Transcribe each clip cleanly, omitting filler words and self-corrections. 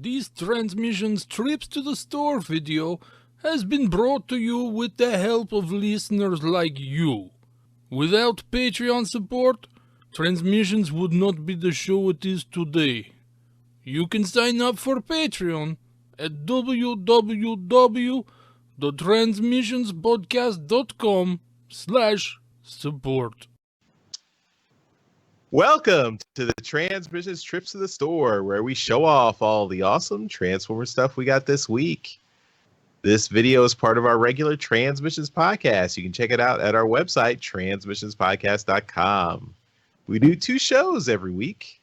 This Transmissions Trips to the Store video has been brought to you with the help of listeners like you. Without Patreon support, Transmissions would not be the show it is today. You can sign up for Patreon at www.transmissionspodcast.com/support. Welcome to the Transmissions Trips to the Store, where we show off all the awesome Transformer stuff we got this week. This video is part of our regular Transmissions podcast. You can check it out at our website, transmissionspodcast.com. We do 2 shows every week.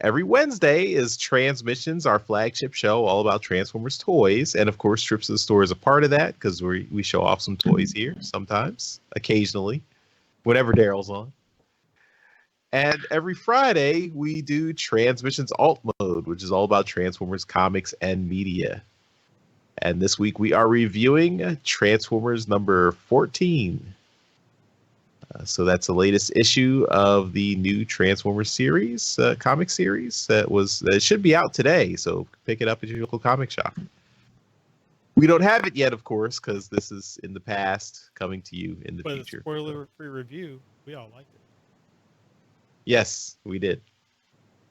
Every Wednesday is Transmissions, our flagship show all about Transformers toys. And of course, Trips to the Store is a part of that because we show off some toys here sometimes, occasionally, whenever Darryl's on. And every Friday, we do Transmissions Alt Mode, which is all about Transformers comics and media. And this week, we are reviewing Transformers number 14. So that's the latest issue of the new Transformers series, comic series. That should be out today, so pick it up at your local comic shop. We don't have it yet, of course, because this is in the past, coming to you in the future. But a spoiler-free review, we all liked it. Yes, we did.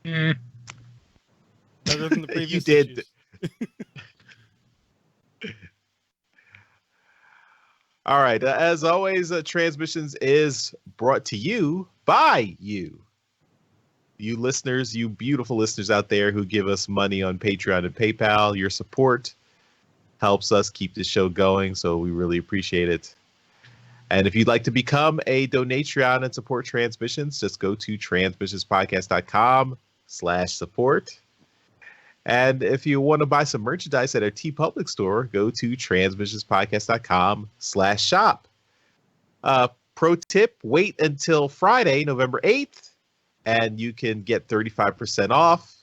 Better than the previous You did. issues. All right. As always, Transmissions is brought to you by you. You listeners, you beautiful listeners out there who give us money on Patreon and PayPal. Your support helps us keep this show going, so we really appreciate it. And if you'd like to become a Donatreon and support Transmissions, just go to transmissionspodcast.com/support. And if you want to buy some merchandise at our TeePublic store, go to transmissionspodcast.com/shop. Pro tip, wait until Friday, November 8th, and you can get 35% off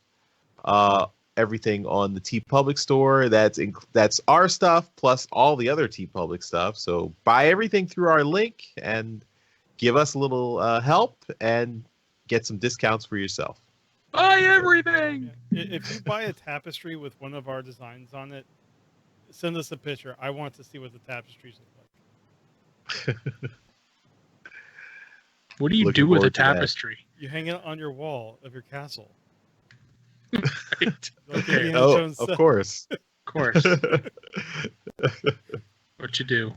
everything on the TeePublic store. That's our stuff plus all the other TeePublic stuff. So buy everything through our link and give us a little help and get some discounts for yourself. Buy everything! Yeah. If you buy a tapestry with one of our designs on it, send us a picture. I want to see what the tapestries look like. What do you Looking do with a forward to that. tapestry? You hang it on your wall of your castle. Right. Like Okay. Indiana Oh, Jones of said. course. Of course. What you do?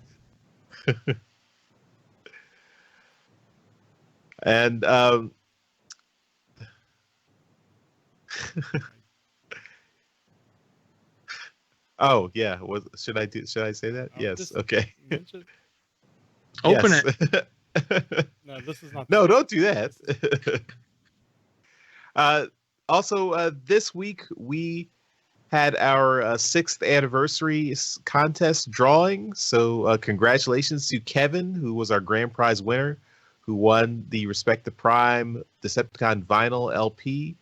And oh yeah, should I say that? I'll Yes. just Okay. mention- Open Yes. it. No, this is not. No, don't do that. Also, this week we had our 6th anniversary contest drawing. So congratulations to Kevin, who was our grand prize winner, who won the Respect the Prime Decepticon vinyl LP,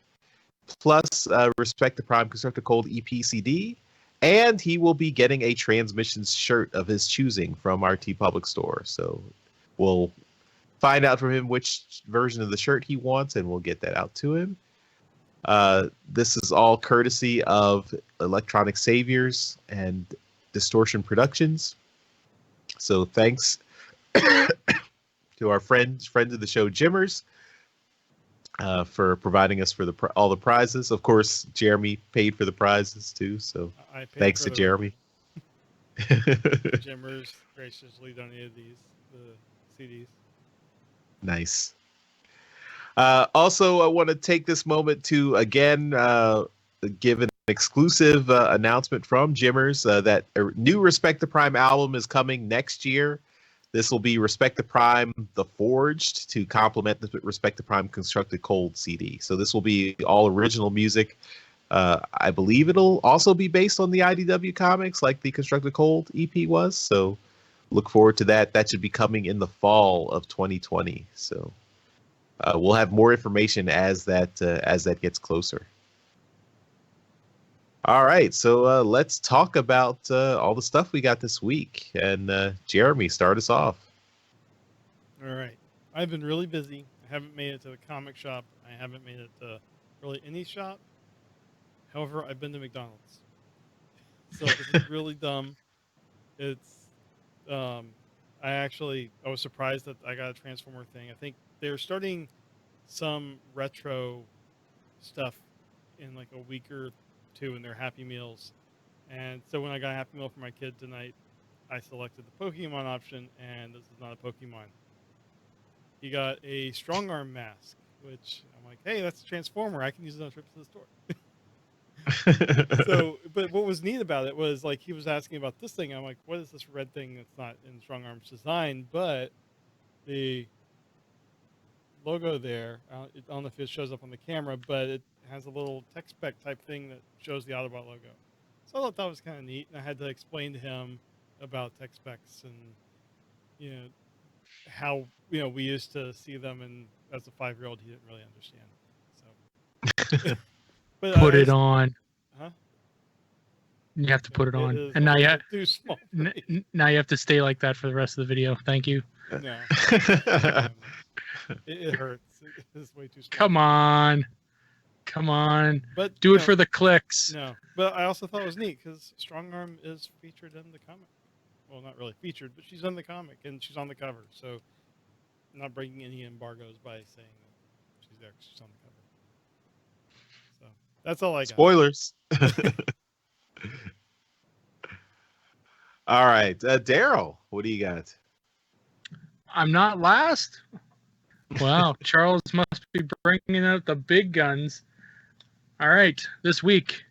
plus Respect the Prime Constructor-Cold EP CD. And he will be getting a Transmissions shirt of his choosing from our TeePublic store. So we'll find out from him which version of the shirt he wants, and we'll get that out to him. This is all courtesy of Electronic Saviors and Distortion Productions. So thanks to our friend of the show, Jimmerz, for providing us for all the prizes. Of course, Jeremy paid for the prizes too. So I paid thanks for to the- Jeremy. Jimmerz graciously donated the CDs. Nice. Also, I want to take this moment to again give an exclusive announcement from Jimmerz that a new Respect the Prime album is coming next year. This will be Respect the Prime The Forged to complement the Respect the Prime Constructed Cold CD. So this will be all original music. I believe it'll also be based on the IDW comics like the Constructed Cold EP was. So look forward to that. That should be coming in the fall of 2020. So we'll have more information as that gets closer. All right, so let's talk about all the stuff we got this week. And Jeremy, start us off. All right. I've been really busy. I haven't made it to the comic shop. I haven't made it to really any shop. However, I've been to McDonald's, so this is really dumb. It's I was surprised that I got a Transformer thing. I think they're starting some retro stuff in like a week or two in their Happy Meals, and so when I got a Happy Meal for my kid tonight, I selected the Pokemon option, and this is not a Pokemon. He got a Strong Arm mask, which I'm like, hey, that's a Transformer. I can use it on a trip to the store. So, but what was neat about it was like he was asking about this thing. I'm like, what is this red thing that's not in Strong Arm's design? But the logo there, I don't know if it shows up on the camera, but it has a little tech spec type thing that shows the Autobot logo. So I thought that was kind of neat, and I had to explain to him about tech specs and how we used to see them, and as a 5-year-old, he didn't really understand. So, but Put it on. Huh? You have to put it on, is and now you too small. For me. now you have to stay like that for the rest of the video. Thank you. No, it hurts. It's way too small. Come on. But do it for the clicks. No, but I also thought it was neat because Strong Arm is featured in the comic. Well, not really featured, but she's in the comic and she's on the cover. So, I'm not breaking any embargoes by saying that she's there 'cause she's on the cover. So that's all I got. Spoilers. All right, Darryl, what do you got? I'm not last. Wow, Charles must be bringing out the big guns. All right, this week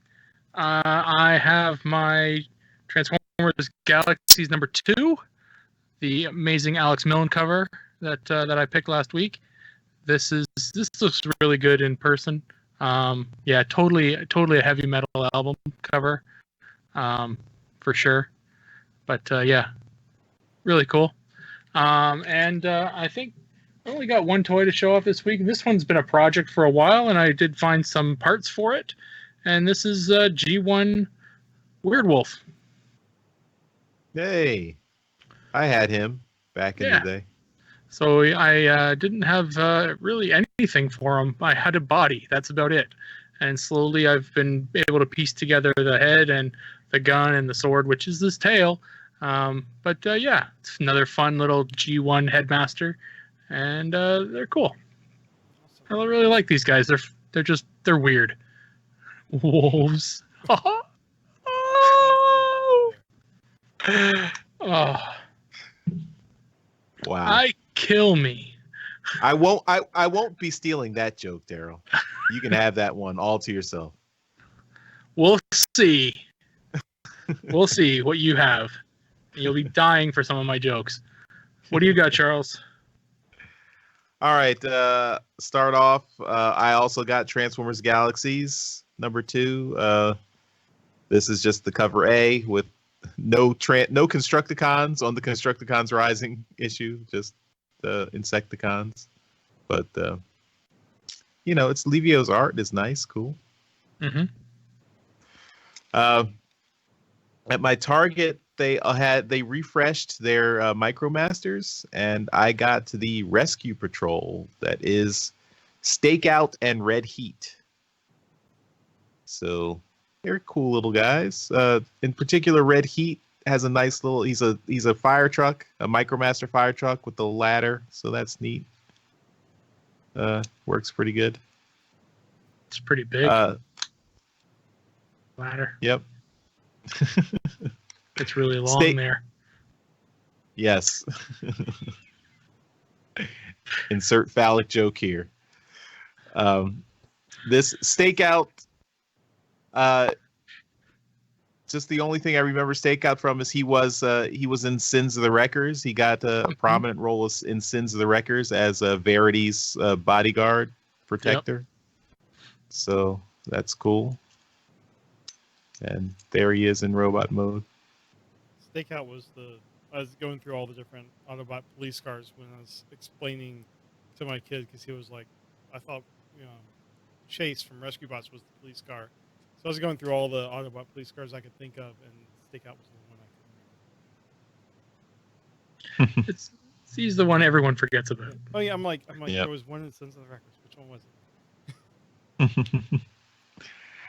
I have my Transformers Galaxies #2, the amazing Alex Milne cover that I picked last week. This looks really good in person. Yeah, totally a heavy metal album cover, for sure. But yeah, really cool. And I think I only got one toy to show off this week. This one's been a project for a while, and I did find some parts for it. And this is G1 Weird Wolf. Hey, I had him back in the day. So I didn't have really anything for him. I had a body. That's about it. And slowly I've been able to piece together the head and the gun and the sword, which is this tail. But yeah, it's another fun little G1 headmaster, and they're cool. I really like these guys. They're weird. Wolves. Oh. Wow. Kill me. I won't be stealing that joke, Darryl. You can have that one all to yourself. We'll see. We'll see what you have. You'll be dying for some of my jokes. What do you got, Charles? All right. Start off. I also got Transformers Galaxies #2. This is just the cover A with no Constructicons on the Constructicons Rising issue, just the Insecticons. But it's Livio's art is nice, cool. Mm-hmm. At my Target, they refreshed their Micromasters, and I got to the Rescue Patrol that is Stakeout and Red Heat. So they're cool little guys. In particular, Red Heat has a nice little. He's a fire truck, a Micromaster fire truck with the ladder. So that's neat. Works pretty good. It's pretty big. Ladder. Yep. It's really long there. Yes. Insert phallic joke here. This Stakeout. Just the only thing I remember Stakeout from is he was in Sins of the Wreckers. He got a prominent role in Sins of the Wreckers as Verity's bodyguard protector. Yep. So that's cool. And there he is in robot mode. Stakeout was I was going through all the different Autobot police cars when I was explaining to my kid, because he was like, I thought, Chase from Rescue Bots was the police car. So I was going through all the Autobot police cars I could think of, and Stakeout was the one I could remember. He's the one everyone forgets about. Oh yeah, I'm like, yep. There was one in Sins of the Wreckers. Which one was it?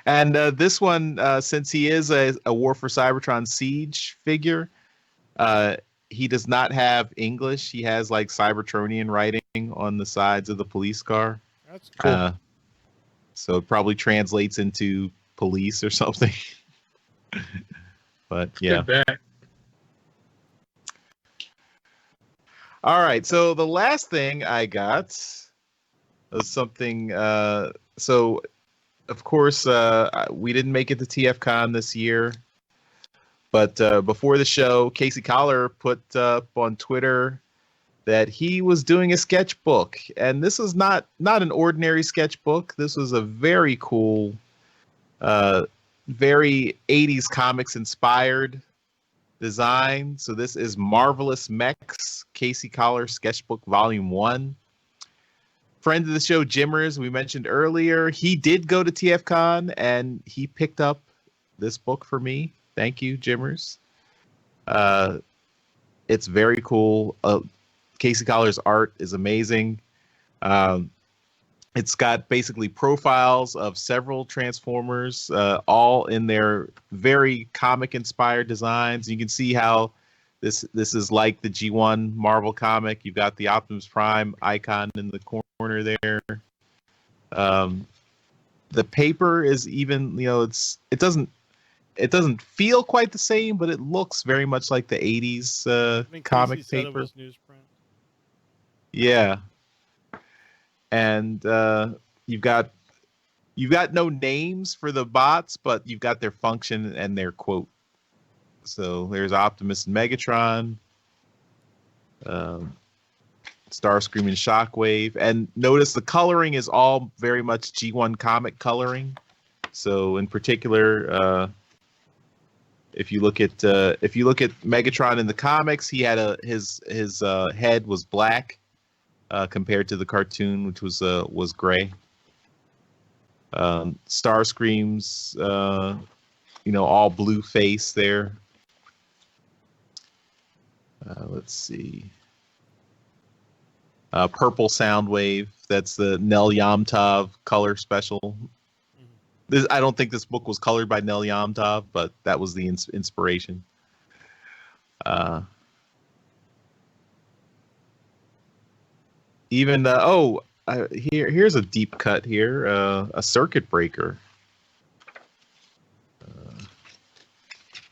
And this one, since he is a War for Cybertron Siege figure, he does not have English. He has like Cybertronian writing on the sides of the police car. That's cool. So it probably translates into police or something. But yeah. Good bet. All right. So the last thing I got was something. So, of course, we didn't make it to TFCon this year. But before the show, Casey Collar put up on Twitter that he was doing a sketchbook. And this is not an ordinary sketchbook. This was a very cool, very 80s comics inspired design. So this is Marvelous Mechs, Casey Collar Sketchbook Volume 1. Friend of the show, Jimmerz, we mentioned earlier, he did go to TFCon and he picked up this book for me. Thank you, Jimmerz. It's very cool. Casey Collar's art is amazing. It's got basically profiles of several Transformers, all in their very comic-inspired designs. You can see how this is like the G1 Marvel comic. You've got the Optimus Prime icon in the corner there. The paper is even, it doesn't feel quite the same, but it looks very much like the 80s comic Casey said paper. it was newsprint. Yeah. And you've got no names for the bots, but you've got their function and their quote. So there's Optimus and Megatron, Starscream and Shockwave, and notice the coloring is all very much G1 comic coloring. So in particular, if you look at Megatron in the comics, he had his head was black. Compared to the cartoon, which was gray. Starscream's, all blue face there. Let's see. Purple Soundwave. That's the Nel Yomtov color special. I don't think this book was colored by Nel Yomtov, but that was the inspiration. Even here's a deep cut here, a circuit breaker.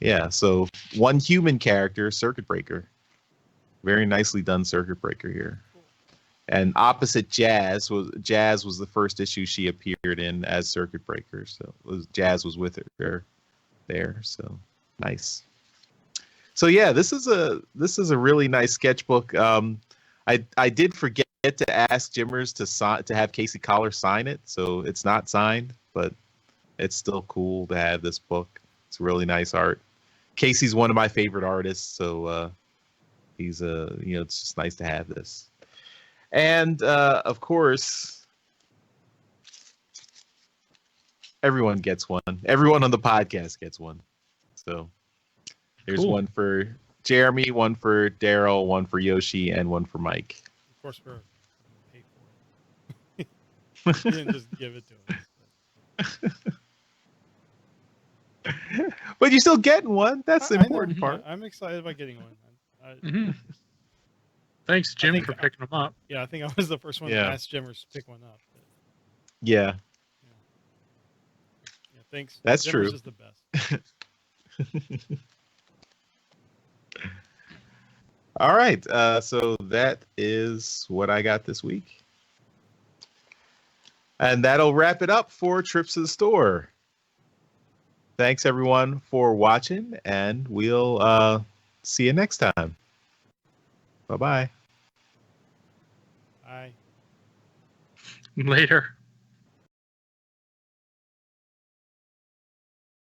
Yeah, so one human character, circuit breaker. Very nicely done circuit breaker here. And opposite Jazz was the first issue she appeared in as circuit breaker. So Jazz was with her there. So nice. So yeah, this is a really nice sketchbook. I did forget to ask Jimmerz to have Casey Collar sign it, so it's not signed, but it's still cool to have this book. It's really nice art. Casey's one of my favorite artists, so he's it's just nice to have this. And of course, everyone gets one. Everyone on the podcast gets one. So there's Cool. one for Jeremy, one for Darryl, one for Yoshi, and one for Mike. Of course, we're paid for it. You didn't just give it to us. But you're still getting one. That's the I know. important part. I'm excited about getting one. Mhm. Thanks, Jim, think- for picking them up. Yeah, I think I was the first one Yeah. to ask Jimmerz to pick one up. But, Yeah, yeah, thanks. That's Jimmerz true. is the best. All right. So that is what I got this week. And that'll wrap it up for Trips to the Store. Thanks, everyone, for watching, and we'll see you next time. Bye-bye. Bye. Later.